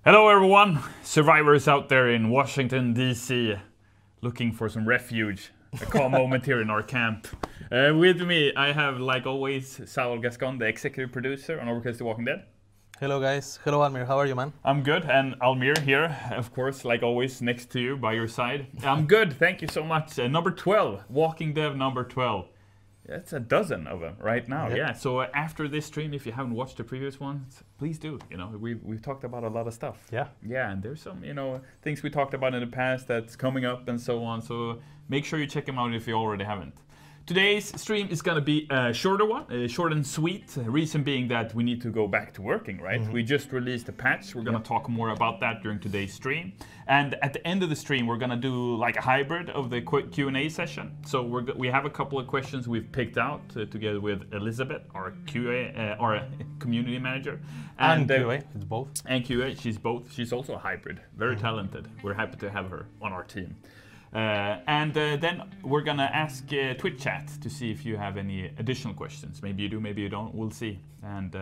Hello everyone, survivors out there in Washington DC looking for some refuge, a calm moment here in our camp. With me I have, like always, Saul Gascon, the executive producer on Overkill The Walking Dead. Hello guys, hello Almir, how are you, man? I'm good, and Almir here, of course, like always, next to you, by your side. I'm good, thank you so much. Number 12, Walking Dev number 12. That's a dozen of them right now, Yep. yeah. So after this stream, if you haven't watched the previous ones, please do. You know, we've talked about a lot of stuff. Yeah. Yeah, and there's some, things we talked about in the past that's coming up and so on. So make sure you check them out if you already haven't. Today's stream is going to be a shorter one, short and sweet. Reason being that we need to go back to working, right? We just released a patch. We're going to talk more about that during today's stream. And at the end of the stream, we're going to do like a hybrid of the Q&A session. So we have a couple of questions we've picked out together with Elizabeth, our QA, our community manager. And QA, it's both. And QA, she's both. She's also a hybrid, very talented. We're happy to have her on our team. Then we're gonna ask Twitch chat to see if you have any additional questions. Maybe you do, maybe you don't, we'll see. And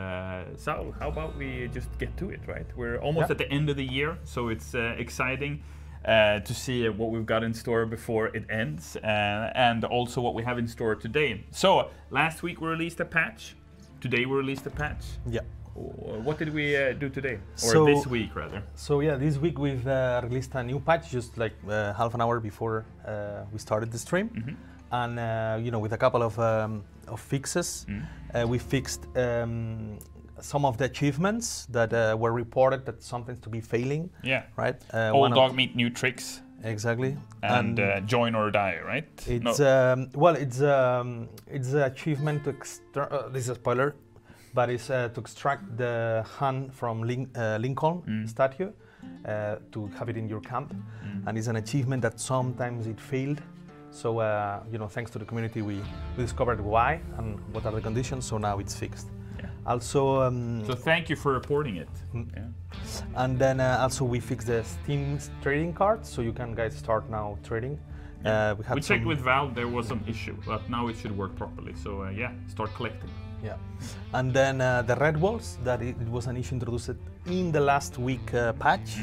Saul, how about we just get to it, right? We're almost at the end of the year, so it's exciting to see what we've got in store before it ends, and also what we have in store today. So, last week we released a patch, today we released a patch. Yeah. What did we do today? Or this week, rather? So yeah, this week we've released a new patch just like half an hour before we started the stream. And with a couple of fixes. We fixed some of the achievements that were reported that sometimes to be failing. Yeah. Right? Old dog meet new tricks. Exactly. And join or die, right? It's it's an achievement to this is a spoiler. But it's to extract the hand from Lincoln statue to have it in your camp. And it's an achievement that sometimes it failed. So, thanks to the community, we discovered why and what are the conditions, so now it's fixed. Yeah. Also... so thank you for reporting it. Yeah. And then also we fixed the Steam trading cards, so you can guys start now trading. Yeah. We checked with Valve, there was some issue, but now it should work properly. So start collecting. Yeah, and then the red walls, that it was an issue introduced in the last week patch.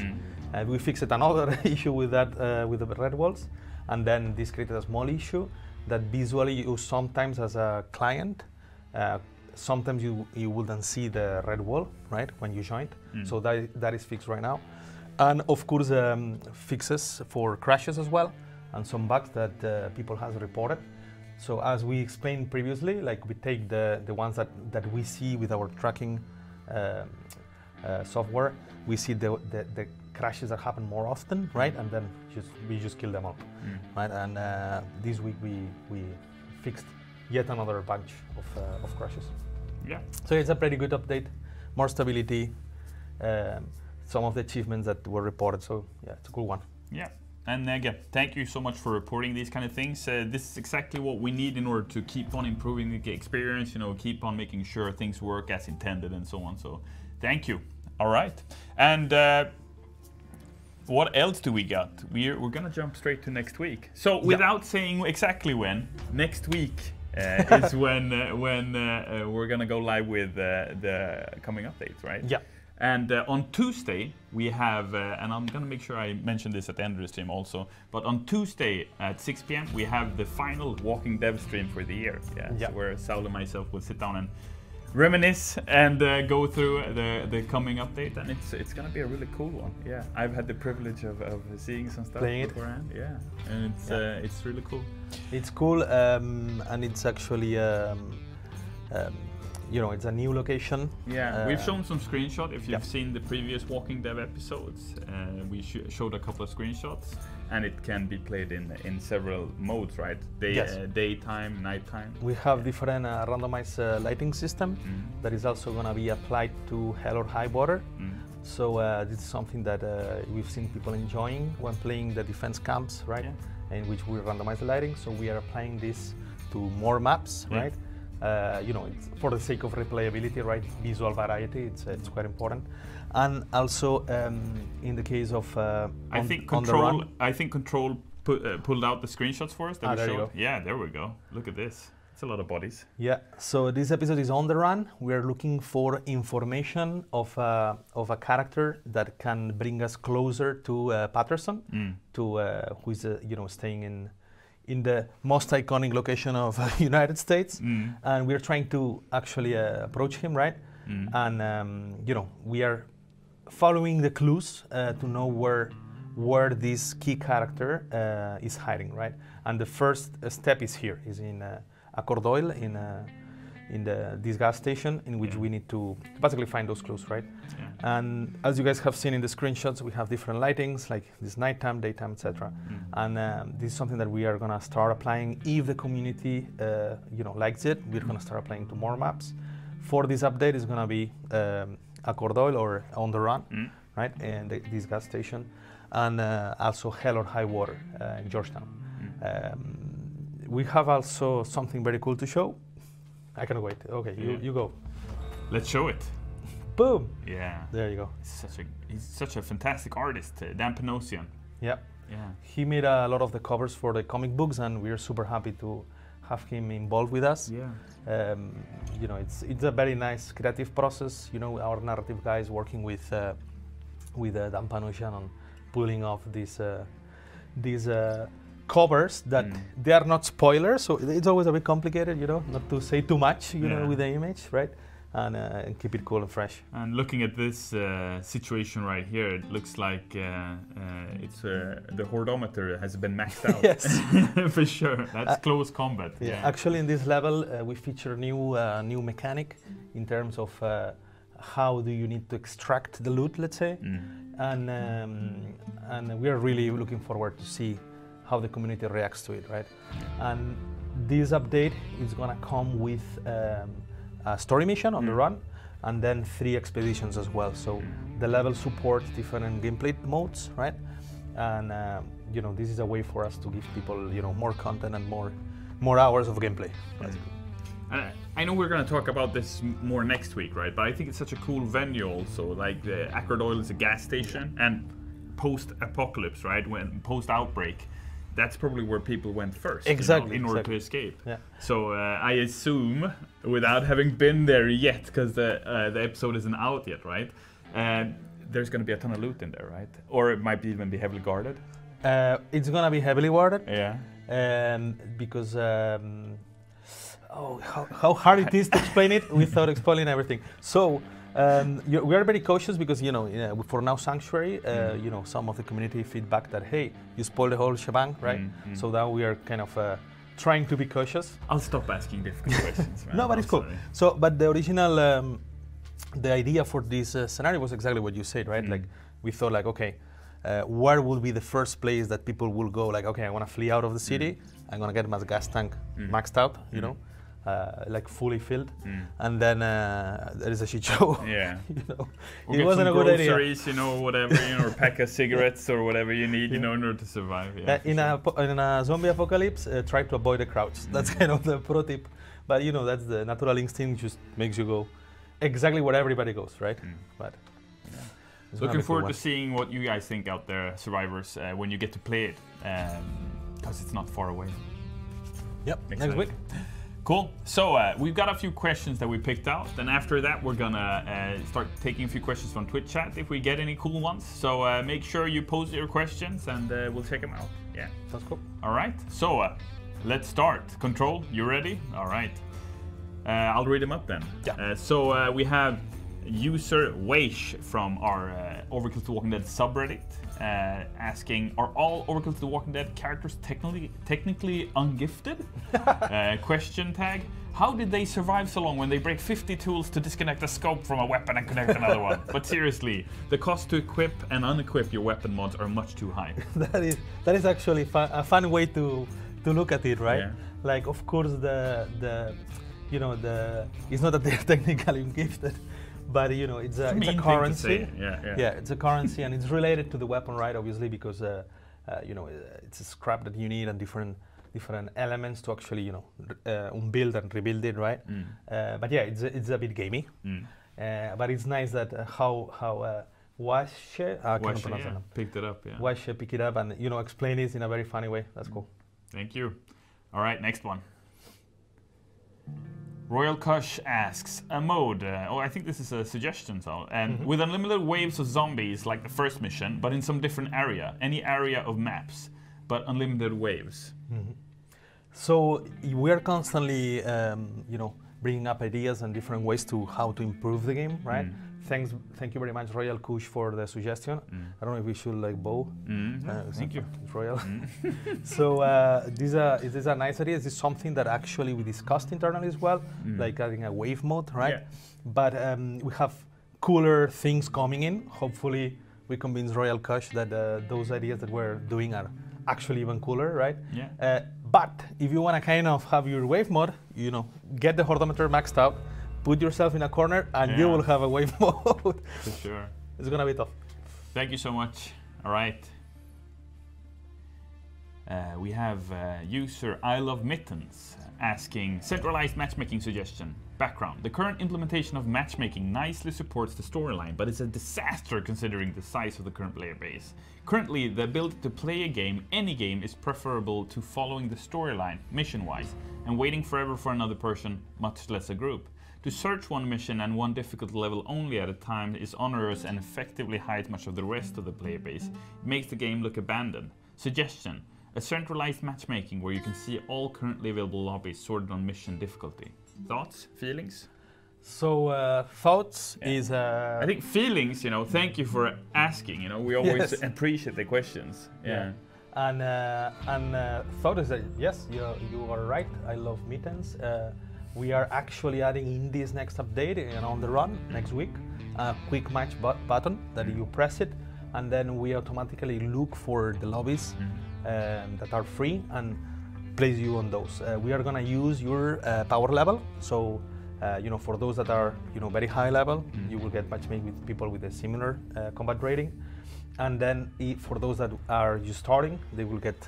We fixed another issue with that, with the red walls, and then this created a small issue that visually you sometimes as a client, sometimes you wouldn't see the red wall, right, when you joined. So that is fixed right now. And of course fixes for crashes as well, and some bugs that people has reported. So as we explained previously, like we take the ones that we see with our tracking software, we see the crashes that happen more often, right? And then we just kill them all, right? And this week we fixed yet another bunch of crashes. Yeah. So it's a pretty good update, more stability, some of the achievements that were reported. So yeah, it's a cool one. Yeah. And again, thank you so much for reporting these kind of things. This is exactly what we need in order to keep on improving the experience, keep on making sure things work as intended and so on. So thank you. All right. And what else do we got? We're going to jump straight to next week. So without saying exactly when, next week is when we're going to go live with the coming updates, right? Yeah. And on Tuesday, we have, and I'm going to make sure I mention this at the end of the stream also, but on Tuesday at 6 p.m., we have the final Walking Dev stream for the year. Yeah. So where Saul and myself will sit down and reminisce and go through the coming update. And it's going to be a really cool one. Yeah. I've had the privilege of seeing some stuff beforehand. Yeah. And it's really cool. It's cool, and it's actually... it's a new location. Yeah, we've shown some screenshots. If you've seen the previous Walking Dev episodes, we showed a couple of screenshots, and it can be played in several modes, right? Daytime, nighttime. We have different randomized lighting system that is also going to be applied to hell or high water. So this is something that we've seen people enjoying when playing the defense camps, right? In which we randomize the lighting. So we are applying this to more maps, right? It's for the sake of replayability, right? Visual variety, it's quite important. And also, in the case of I think Control pulled out the screenshots for us that we showed. Yeah, there we go. Look at this. It's a lot of bodies. Yeah, so this episode is on the run. We're looking for information of a character that can bring us closer to Patterson, to who is staying in the most iconic location of United States, and we're trying to actually approach him, right? And we are following the clues to know where this key character is hiding, right? And the first step is here, is in Accordoil, in this gas station, in which we need to basically find those clues, right? Yeah. And as you guys have seen in the screenshots, we have different lightings, like this nighttime, daytime, etc. And this is something that we are gonna start applying if the community, likes it. We're gonna start applying to more maps. For this update, it's gonna be Accordoil or On the Run, right? And this gas station, and also Hell or High Water in Georgetown. We have also something very cool to show. I cannot wait. Okay, you go. Let's show it. Boom. Yeah. There you go. He's such a fantastic artist, Dan Panosian. Yeah. Yeah. He made a lot of the covers for the comic books, and we're super happy to have him involved with us. Yeah. It's a very nice creative process. Our narrative guy is working with Dan Panosian on pulling off these covers that they are not spoilers, so it's always a bit complicated, not to say too much, with the image, right? And keep it cool and fresh. And looking at this situation right here, it looks like it's the hordometer has been maxed out. Yes, for sure. That's close combat. Yeah. Actually, in this level, we feature new mechanic in terms of how do you need to extract the loot, let's say, and we are really looking forward to see how the community reacts to it, right? And this update is gonna come with a story mission on the run, and then 3 expeditions as well. So the level supports different gameplay modes, right? And this is a way for us to give people more content and more hours of gameplay. I know we're going to talk about this more next week, right? But I think it's such a cool venue also. Like the Accordoil is a gas station, and post-apocalypse, right? When post-outbreak, that's probably where people went first, in order to escape. Yeah. So I assume, without having been there yet, because the episode isn't out yet, right? There's going to be a ton of loot in there, right? Or it might even be heavily guarded. It's going to be heavily guarded. Yeah. Because how hard it is to explain it without explaining everything. So. We are very cautious because, for now Sanctuary, some of the community feedback that, hey, you spoiled the whole shebang, right? So now we are kind of trying to be cautious. I'll stop asking difficult questions, man. No, but it's cool. So, but the original, the idea for this scenario was exactly what you said, right? Like, we thought like, okay, where will be the first place that people will go? Like, okay, I want to flee out of the city. I'm going to get my gas tank maxed out, like fully filled, and then there is a shit show. Yeah, it wasn't a good idea. Groceries, whatever, or a pack of cigarettes or whatever you need, in order to survive. Yeah, in a zombie apocalypse, try to avoid the crowds. That's kind of the pro tip. But that's the natural instinct, just makes you go exactly where everybody goes, right? But looking forward to seeing what you guys think out there, survivors, when you get to play it, because it's not far away. Yep, next week. Cool. So we've got a few questions that we picked out. Then after that, we're gonna start taking a few questions from Twitch chat if we get any cool ones. So make sure you post your questions, and we'll check them out. Yeah, sounds cool. All right. So let's start. Control, you ready? All right. I'll read them up then. Yeah. So we have user Weish from our Overkill to Walking Dead subreddit. Asking, are all Overkill to the Walking Dead characters technically ungifted? Question tag. How did they survive so long when they break 50 tools to disconnect a scope from a weapon and connect another one? But seriously, the cost to equip and unequip your weapon mods are much too high. that is actually a fun way to look at it, right? Yeah. Like, of course, it's not that they're technically ungifted. But it's a currency. Yeah, it's a currency, and it's related to the weapon, right? Obviously, because it's a scrap that you need and different elements to actually build and rebuild it, right? But yeah, it's a bit gamey. But it's nice that how Washe picked it up. Yeah. Washe picked it up and explain it in a very funny way. That's cool. Thank you. All right, next one. Royal Kush asks, a mode, I think this is a suggestion, so, with unlimited waves of zombies like the first mission, but in some different area, any area of maps, but unlimited waves. So we are constantly, bringing up ideas and different ways to how to improve the game, right? Thank you very much, Royal Kush, for the suggestion. I don't know if we should bow. Thank you. It's Royal. So this is a nice idea. This is something that actually we discussed internally as well, like adding a wave mode, right? Yeah. But we have cooler things coming in. Hopefully, we convince Royal Kush that those ideas that we're doing are actually even cooler, right? Yeah. But if you want to kind of have your wave mode, get the hordometer maxed out, put yourself in a corner, and you will have a wave mode. For sure. It's going to be tough. Thank you so much. All right. We have user I Love Mittens asking, centralized matchmaking suggestion. Background. The current implementation of matchmaking nicely supports the storyline, but it's a disaster considering the size of the current player base. Currently, the ability to play a game, any game, is preferable to following the storyline, mission-wise, and waiting forever for another person, much less a group. To search one mission and one difficult level only at a time is onerous and effectively hides much of the rest of the player base. It makes the game look abandoned. Suggestion. A centralized matchmaking where you can see all currently available lobbies sorted on mission difficulty. Thoughts? Feelings? So thoughts is... I think feelings, thank you for asking. We always appreciate the questions. Yeah. And thought is that, yes, you are right. I love Mittens. We are actually adding in this next update on the run next week, a quick match button that you press it, and then we automatically look for the lobbies that are free and place you on those. We are gonna use your power level. So, for those that are, very high level, you will get matchmade with people with a similar combat rating. And then for those that are just starting, they will get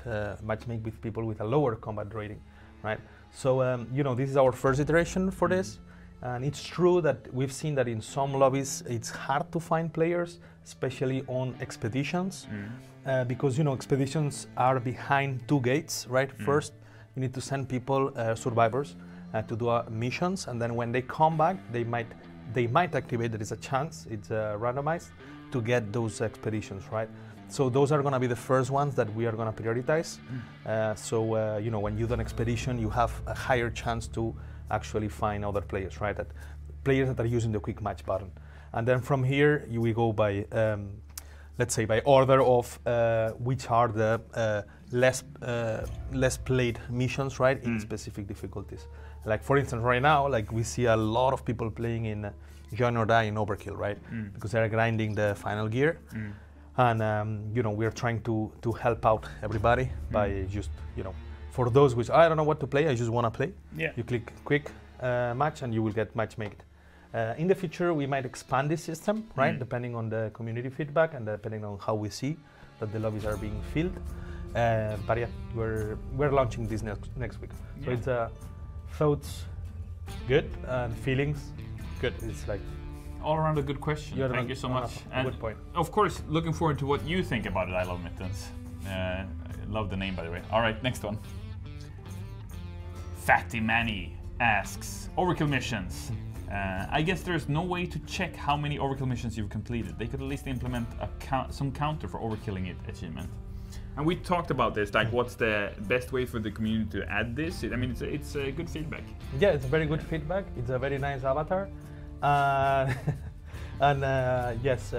matchmade with people with a lower combat rating, right? So, this is our first iteration for this. And it's true that we've seen that in some lobbies, it's hard to find players, especially on expeditions, because, expeditions are behind two gates, right? First, you need to send people, survivors, to do missions, and then when they come back, they might activate. There is a chance, it's randomized, to get those expeditions, right? So those are going to be the first ones that we are going to prioritize. When you do an expedition, you have a higher chance to actually find other players, right? Players that are using the quick match button. And then from here, we go by, let's say, by order of which are the less played missions, right, in specific difficulties. Like, for instance, right now, we see a lot of people playing in Join or Die in Overkill, right? Because they're grinding the final gear. And, we're trying to help out everybody by just, for those which I don't know what to play, I just want to play. Yeah. You click quick match and you will get matchmade. In the future, we might expand this system, right? Depending on the community feedback and depending on how we see that the lobbies are being filled. But yeah, we're launching this next week. So it's thoughts good and feelings good. It's all around a good question. Thank you so much. And good point. Of course, looking forward to what you think about it. I love Mittens. I love the name, by the way. All right, next one. Fatty Manny asks, Overkill missions. I guess there's no way to check how many Overkill missions you've completed. They could at least implement some counter for overkilling it achievement. And we talked about this, what's the best way for the community to add this? I mean, it's a good feedback. Yeah, it's very good feedback. It's a very nice avatar. Yes,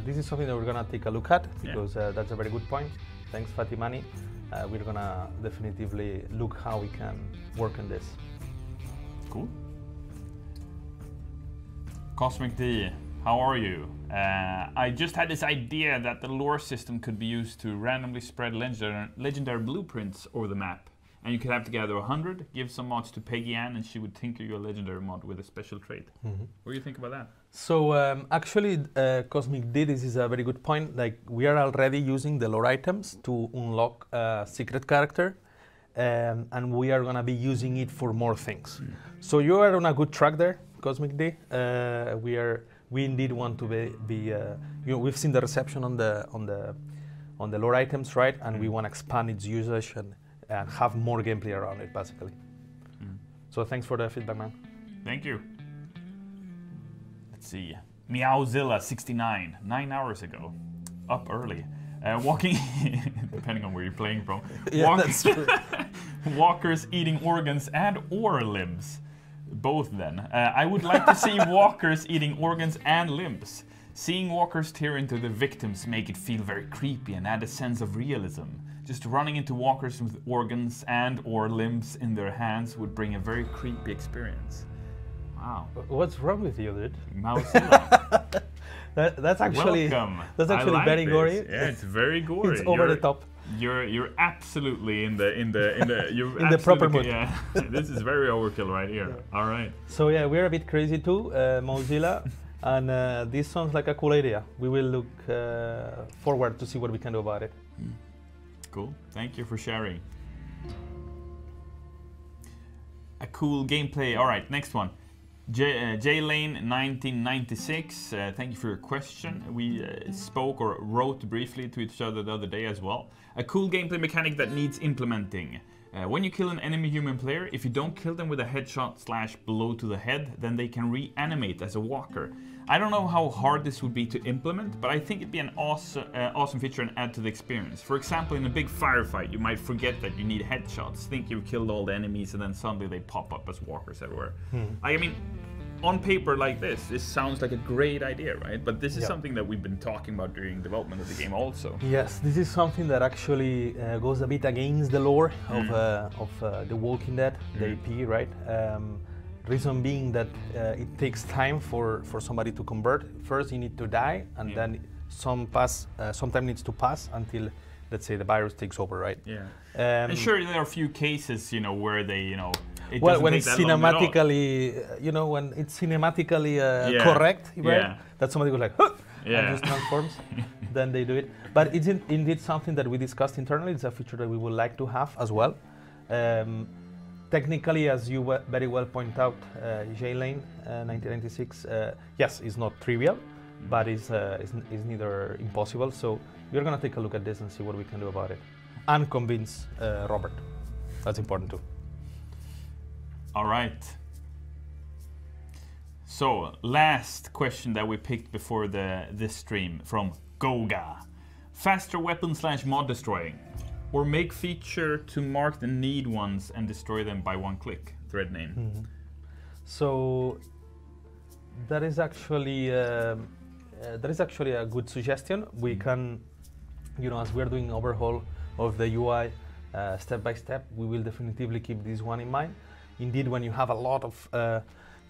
this is something that we're gonna take a look at because that's a very good point. Thanks, Fatimani. We're gonna definitively look how we can work on this. Cool. Cosmic D, how are you? I just had this idea that the lore system could be used to randomly spread legendary blueprints over the map. And you could have together 100, give some mods to Peggy Ann, and she would tinker you a legendary mod with a special trait. What do you think about that? So actually, Cosmic D, this is a very good point. We are already using the lore items to unlock a secret character, and we are gonna be using it for more things. So you are on a good track there, Cosmic D. We indeed want to be we've seen the reception on the lore items, right? And we want to expand its usage and have more gameplay around it, basically. So thanks for the feedback, man. Thank you. Let's see. Meowzilla69, 9 hours ago. Up early. Walking, depending on where you're playing from. Yeah, that's true. Walkers eating organs and or limbs. Both then. I would like to see walkers eating organs and limbs. Seeing walkers tear into the victims make it feel very creepy and add a sense of realism. Just running into walkers with organs and or limbs in their hands would bring a very creepy experience. Wow. What's wrong with you, dude? Meowzilla. That's actually Welcome. That's actually like very this. gory. Yeah, it's very gory. It's over the top. You're absolutely in the you're in the proper mood. Yeah. This is very overkill right here. Yeah. All right. So yeah, we're a bit crazy too, Mozilla, and this sounds like a cool idea. We will look forward to see what we can do about it. Cool. Thank you for sharing. A cool gameplay. All right, next one. J-Lane 1996, thank you for your question. We spoke or wrote briefly to each other the other day as well. A cool gameplay mechanic that needs implementing. When you kill an enemy human player, if you don't kill them with a headshot / blow to the head, then they can reanimate as a walker. I don't know how hard this would be to implement, but I think it'd be an awesome feature and add to the experience. For example, in a big firefight, you might forget that you need headshots, think you've killed all the enemies, and then suddenly they pop up as walkers everywhere. I mean, on paper like this sounds like a great idea, right? But this is something that we've been talking about during development of the game also. Yes, this is something that actually goes a bit against the lore of The Walking Dead, the IP, right? Reason being that it takes time for somebody to convert. First you need to die, and then some time needs to pass until, let's say, the virus takes over, right? Yeah. And sure, there are a few cases, where they, it well, when it's cinematically, when it's cinematically correct, right? That somebody goes like, huh! And just transforms, then they do it. But it's indeed something that we discussed internally. It's a feature that we would like to have as well. Technically, as you very well point out, J-Lane 1996, yes, it's not trivial, but it's neither impossible. So we're going to take a look at this and see what we can do about it. And convince Robert. That's important too. All right. So, last question that we picked before this stream from Goga. Faster weapon / mod destroying. Or make feature to mark the need ones and destroy them by one click. Thread name. So that is actually a good suggestion. We can, as we're doing overhaul of the UI step by step, we will definitively keep this one in mind. Indeed, when you have a lot of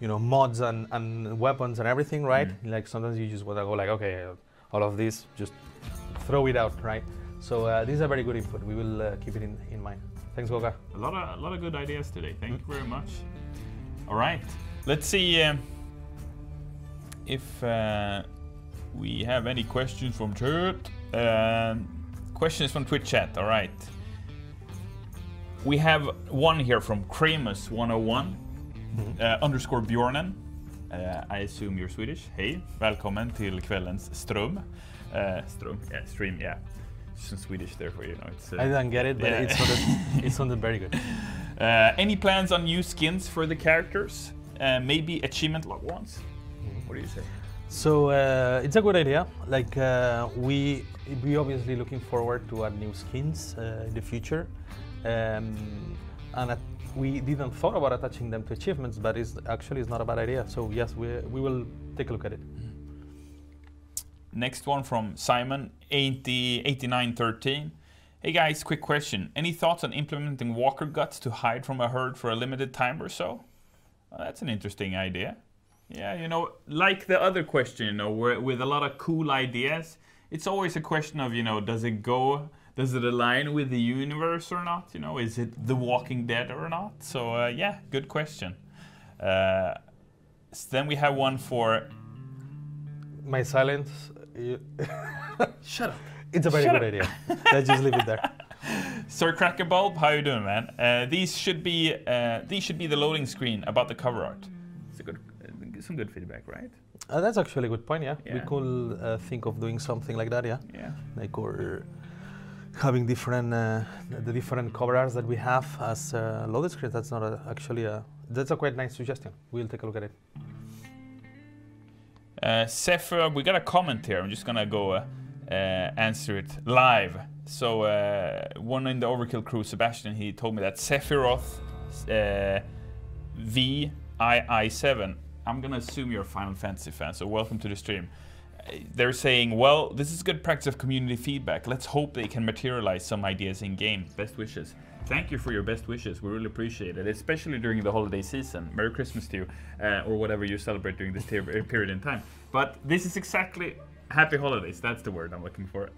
mods and weapons and everything, right? Like sometimes you just want to go like, okay, all of this, just throw it out, right? So this is a very good input. We will keep it in mind. Thanks, Goga. A lot of good ideas today. Thank you very much. All right, let's see if we have any questions from chat. Questions from Twitch chat. All right. We have one here from Kramus101 underscore Bjornen. I assume you're Swedish. Hej, välkommen till kvällens stream. Stream, yeah. Some Swedish there for you know. It's, I didn't get it, but it sounded very good. Any plans on new skins for the characters? Maybe achievement log ones? What do you say? So it's a good idea. Like we obviously looking forward to add new skins in the future, and we didn't thought about attaching them to achievements, but it's not a bad idea. So yes, we will take a look at it. Next one from Simon 8913. Hey guys, quick question. Any thoughts on implementing walker guts to hide from a herd for a limited time or so? Well, that's an interesting idea. Yeah, like the other question, with a lot of cool ideas, it's always a question of, does it align with the universe or not? Is it The Walking Dead or not? So yeah, good question. So then we have one for... My silence. Shut up. It's a very good idea. Let's just leave it there. Sir Crackerbulb, how you doing, man? These should be the loading screen about the cover art. It's some good feedback, right? That's actually a good point. Yeah, we could think of doing something like that. Yeah. Like or having different the different cover arts that we have as loading screens. That's not actually a that's a quite nice suggestion. We'll take a look at it. Sephiroth, we got a comment here. I'm just gonna go answer it live. So one in the Overkill crew, Sebastian, he told me that Sephiroth VII7. I'm gonna assume you're a Final Fantasy fan, so welcome to the stream. They're saying, well, this is good practice of community feedback. Let's hope they can materialize some ideas in game. Best wishes. Thank you for your best wishes. We really appreciate it, especially during the holiday season. Merry Christmas to you, or whatever you celebrate during this period in time. But this is exactly happy holidays. That's the word I'm looking for.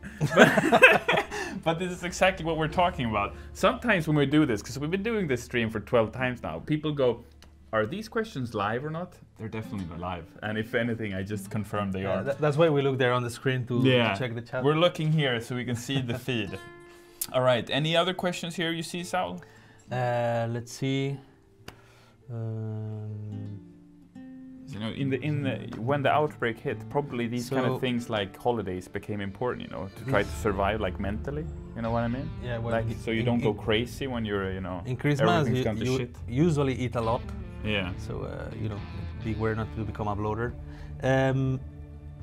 But this is exactly what we're talking about. Sometimes when we do this, because we've been doing this stream for 12 times now, people go, are these questions live or not? They're definitely not live. And if anything, I just confirm they are. That's why we look there on the screen to check the chat. We're looking here so we can see the feed. All right. Any other questions here you see, Saul? Let's see. You know, when the outbreak hit, probably these kind of things like holidays became important. You know, to try to survive like mentally. You know what I mean? Yeah. Well, like so you don't go crazy when you're in Christmas. You usually eat a lot. Yeah. So you know, beware not to become a bloater.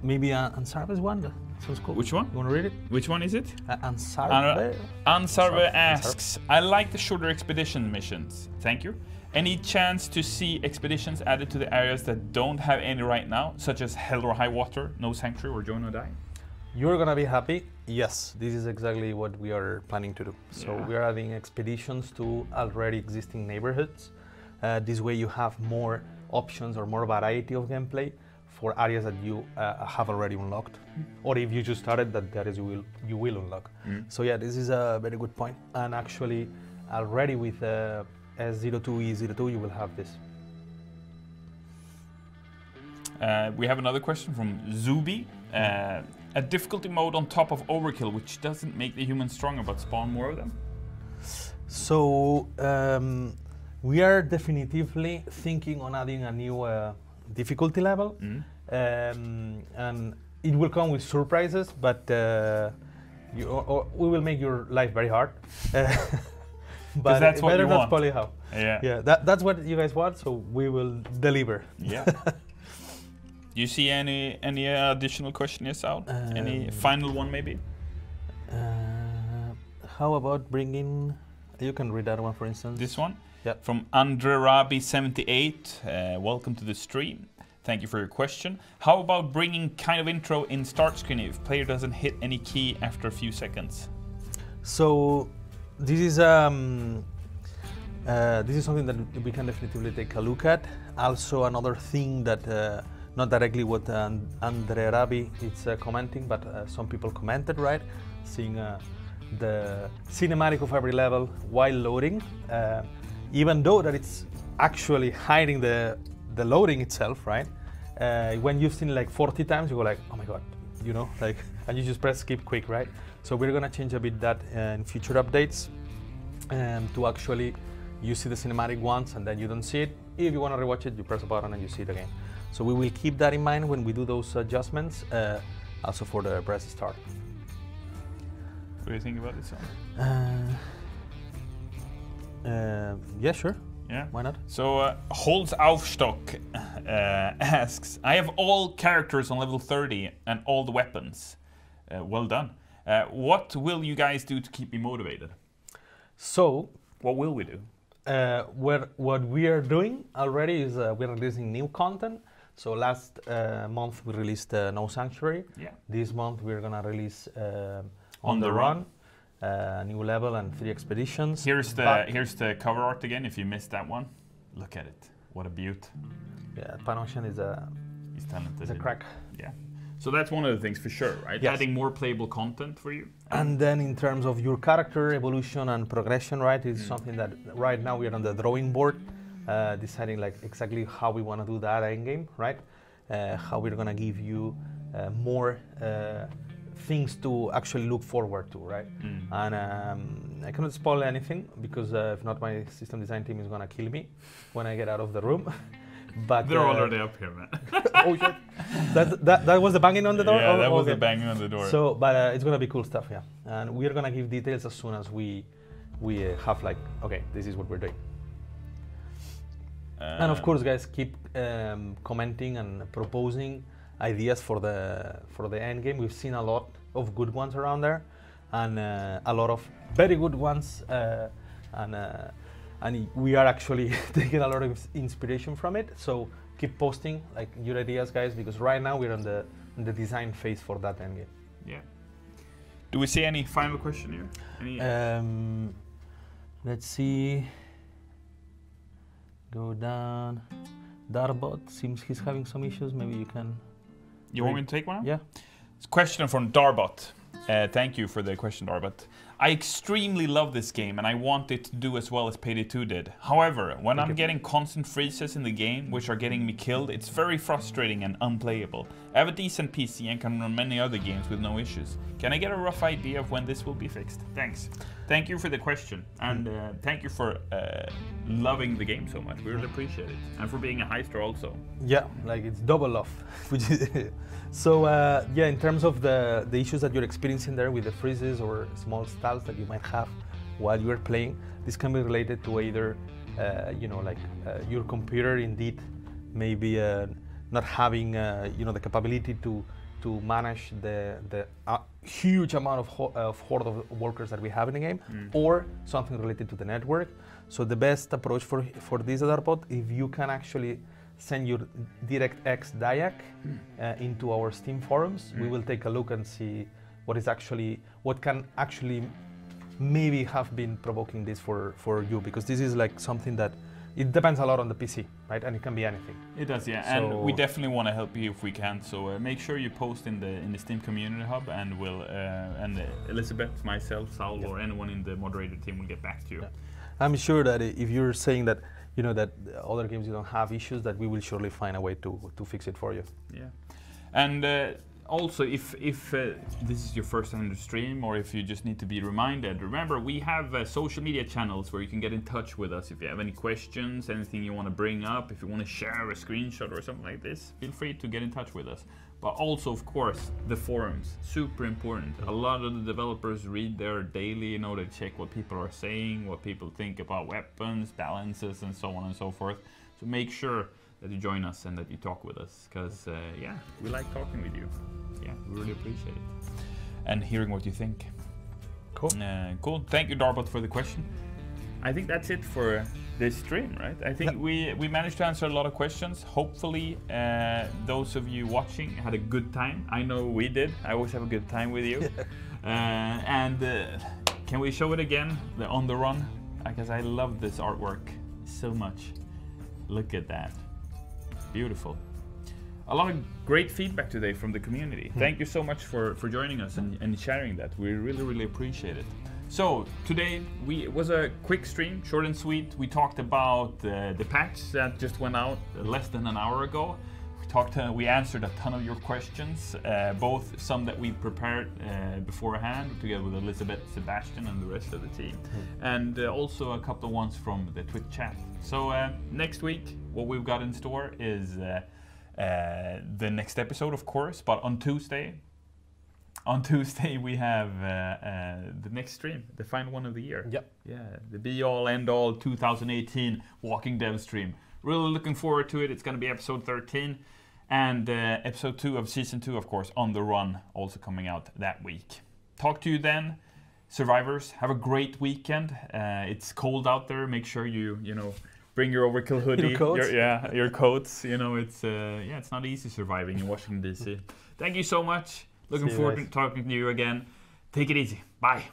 Maybe Ansarbe's one. That sounds cool. Which one? You want to read it? Which one is it? Ansarbe. Ansarbe asks, I like the shorter expedition missions. Thank you. Any chance to see expeditions added to the areas that don't have any right now, such as Hell or High Water, No Sanctuary, or Join or Die? You're gonna be happy. Yes, this is exactly what we are planning to do. So we are adding expeditions to already existing neighborhoods. This way you have more options or more variety of gameplay for areas that you have already unlocked, or if you just started, that areas you will unlock. So yeah, this is a very good point. And actually, already with S02E02, you will have this. We have another question from Zubi. A difficulty mode on top of Overkill, which doesn't make the humans stronger, but spawn more of them? So we are definitively thinking on adding a new difficulty level, and it will come with surprises, but we will make your life very hard. But that's what you want. That's probably how. Yeah. That's what you guys want, so we will deliver. Yeah. You see any additional questions out? Any final one maybe? How about bringing? You can read that one, for instance. This one? Yeah. From Andrerabi78. Welcome to the stream. Thank you for your question. How about bringing kind of intro in start screen if player doesn't hit any key after a few seconds? So this is something that we can definitely take a look at. Also, another thing that not directly what Andrerabi is commenting, but some people commented, right? Seeing the cinematic of every level while loading. Even though that it's actually hiding the loading itself, right? When you've seen it like 40 times, you go like, oh my god, you know, like, and you just press skip quick, right? So we're gonna change a bit that in future updates, to actually you see the cinematic once and then you don't see it. If you wanna rewatch it, you press a button and you see it again. So we will keep that in mind when we do those adjustments, also for the press start. What do you think about this one? Yeah, sure. Yeah, why not? So Holz Aufstock asks, I have all characters on level 30 and all the weapons. Well done. What will you guys do to keep me motivated? So, what will we do? What we are doing already is we're releasing new content. So last month we released No Sanctuary. Yeah. This month we're gonna release On the Run. New level and 3 expeditions. Here's the cover art again. If you missed that one, look at it. What a beaut. Yeah, Panoshan is he's talented. It's a crack. Yeah. So that's one of the things for sure, right? Yes. Adding more playable content for you. And then in terms of your character evolution and progression, right, is something that right now we are on the drawing board, deciding like exactly how we want to do that end game, right? How we're gonna give you more things to actually look forward to, right? And I cannot spoil anything because if not, my system design team is gonna kill me when I get out of the room. But they're already up here, man. Oh shit! That was the banging on the door. Yeah, that was the banging on the door. So, but it's gonna be cool stuff, yeah. And we're gonna give details as soon as we have like, okay, this is what we're doing. And of course, guys, keep commenting and proposing ideas for the end game. We've seen a lot of good ones around there, and a lot of very good ones, and we are actually taking a lot of inspiration from it. So keep posting like your ideas, guys, because right now we're in the design phase for that end game. Yeah. Do we see any final question here? Any let's see. Go down. Darbot seems he's having some issues. Maybe you can. You want me to take one? Yeah. It's a question from Darbot. Thank you for the question, Darbot. I extremely love this game and I want it to do as well as Payday 2 did. However, when I'm getting constant freezes in the game, which are getting me killed, it's very frustrating and unplayable. I have a decent PC and can run many other games with no issues. Can I get a rough idea of when this will be fixed? Thanks. Thank you for the question, and thank you for loving the game so much. We really appreciate it, and for being a heister also. Yeah, like it's double love. So yeah, in terms of the issues that you're experiencing there with the freezes or small stalls that you might have while you're playing, this can be related to either you know, like your computer indeed maybe not having you know, the capability to manage the huge amount of horde of workers that we have in the game, or something related to the network. So the best approach for this Darbot, if you can actually send your DirectX DIAC into our Steam forums, we will take a look and see what can actually maybe have been provoking this for you, because this is like something that it depends a lot on the PC, right? And it can be anything. It does, yeah. So and we definitely want to help you if we can. So make sure you post in the Steam Community Hub, and we'll and Elizabeth, myself, Saul, or anyone in the moderator team will get back to you. Yeah. I'm sure that if you're saying that, you know, that other games you don't have issues, that we will surely find a way to fix it for you. Yeah, and also, if this is your first time to stream, or if you just need to be reminded, remember we have social media channels where you can get in touch with us if you have any questions, anything you want to bring up, if you want to share a screenshot or something like this, feel free to get in touch with us. But also, of course, the forums, super important. A lot of the developers read there daily, you know, they check what people are saying, what people think about weapons, balances, and so on and so forth. So make sure that you join us and that you talk with us, because yeah, we like talking with you. Yeah, we really appreciate it. And hearing what you think. Cool. Cool. Thank you, Darbot, for the question. I think that's it for this stream, right? I think we managed to answer a lot of questions. Hopefully, those of you watching had a good time. I know we did. I always have a good time with you. And can we show it again, the On the Run? Because I love this artwork so much. Look at that. Beautiful. A lot of great feedback today from the community. Thank you so much for joining us and sharing that. We really appreciate it. So today it was a quick stream, short and sweet. We talked about the patch that just went out less than an hour ago. We answered a ton of your questions, both some that we prepared beforehand together with Elizabeth, Sebastian, and the rest of the team, and also a couple of ones from the Twitch chat. So next week, what we've got in store is the next episode, of course, but on Tuesday we have the next stream, the final one of the year. Yep. Yeah, the be-all, end-all 2018 Walking Dev stream. Really looking forward to it. It's going to be episode 13. And episode 2 of season 2, of course, On the Run, also coming out that week. Talk to you then, survivors. Have a great weekend. It's cold out there. Make sure you know, bring your Overkill hoodie. Your coats. Your coats. You know, it's it's not easy surviving in Washington D.C. Thank you so much. Looking forward to talking to you again. Take it easy. Bye.